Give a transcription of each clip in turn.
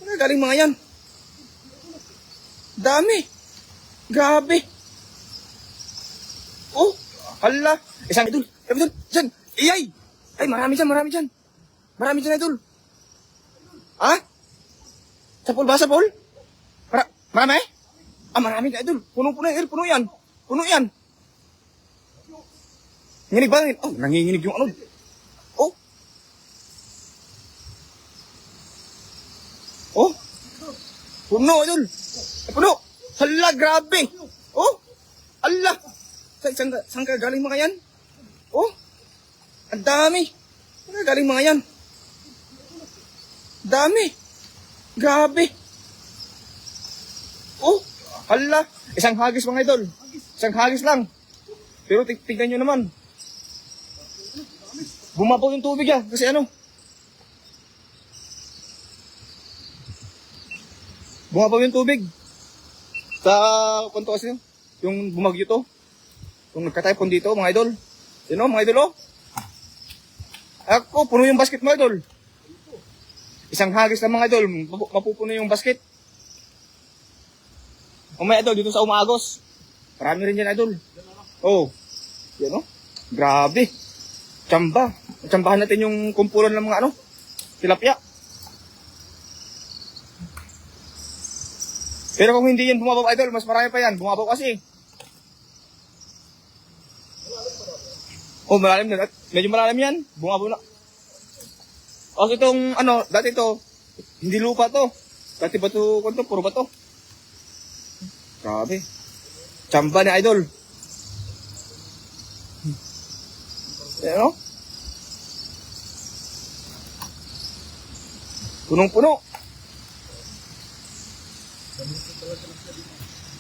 Ano galing mga yan? Dami. Grabe. Oh, hala. Isang idol. Idol, dyan. Iyay. Ay, marami dyan, marami dyan. Marami dyan, idol. Ha? Sa pool ba, sa pool? Marami? Ah, marami ka, idol. Puno-puno yan, puno yan. Puno yan. Nginig ba? Oh, nanginginig yung ano. Oh. Oh. Puno, idol. Puno. Hala, grabe. Oh. Ala. Saan ka galing mga yan? Oh. Ang dami. Saan ka galing mga yan? Dami. Grabe. Oh. Hala. Isang hagis mga idol. Isang hagis lang. Pero tignan nyo naman. Bumabaw yung tubig yan. Kasi ano? Bumabaw yung tubig. Sa kwanto kasi yung bumagyo to. Yung nagka-typhoon dito mga idol. Yun o mga idol o. Ako, puno yung basket mga idol. Isang hagis lang mga idol. Mapupuno yung basket. O mga idol, dito sa Umaagos. Marami rin yan idol. Oh. Yan o. Grabe. Tsamba. Tsambahan natin yung kumpulan ng mga ano. Tilapia. Pero kung hindi yan bumabaw idol, mas marami pa yan. Bumabaw kasi. Oh, malalim na. Medyo malalim yan. Bumabaw na. O, itong ano, dati ito, hindi lupa to. Dati ba ito, puro ba to? Grabe. Tsamba ni idol. Ayan o. Punong-puno.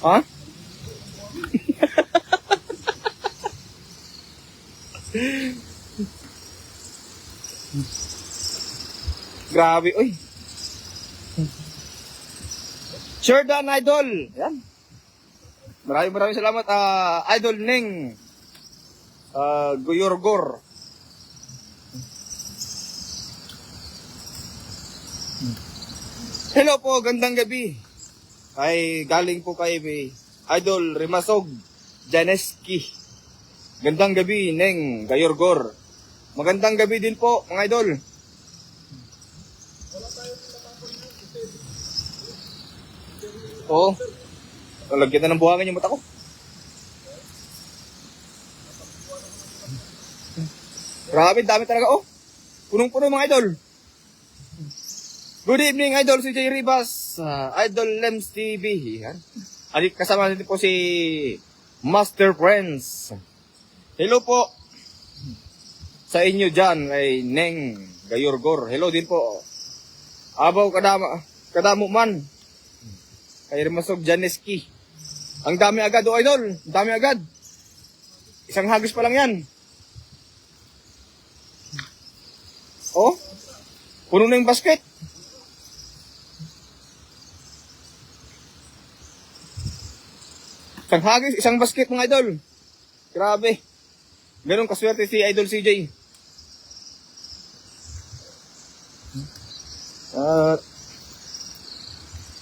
Ha? Grabe, oy. Jordan Idol. Yan. Maraming salamat, Idol Neng. Guyorgor. Hello po, gandang gabi. Ay galing po kay Idol Rimasog Janeski. Gandang gabi, Neng Gayorgor. Magandang gabi din po, mga idol. Oo. Lalagyan na ng buhangin yung mata ko. Grabe, dami talaga, oh. Punong-puno mga idol. Good evening, Idol CJ Ribas, Idol Lems TV. Yan. Kasama natin po si Master Friends. Hello po sa inyo dyan, ay Neng Gayorgor. Hello din po. Abaw kadamo man. Kay Rimasog Janeski. Ang dami agad, oh idol. Ang dami agad. Isang hagis pa lang yan. Oh, puno na yung basket. Isang hagis, isang basket mga idol. Grabe. Ganun kaswerte si Idol CJ.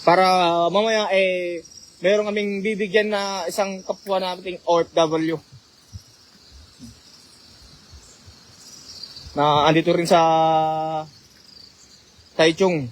Para mamaya meron kaming bibigyan na isang kapwa nating OFW. Na andito rin sa Taichung.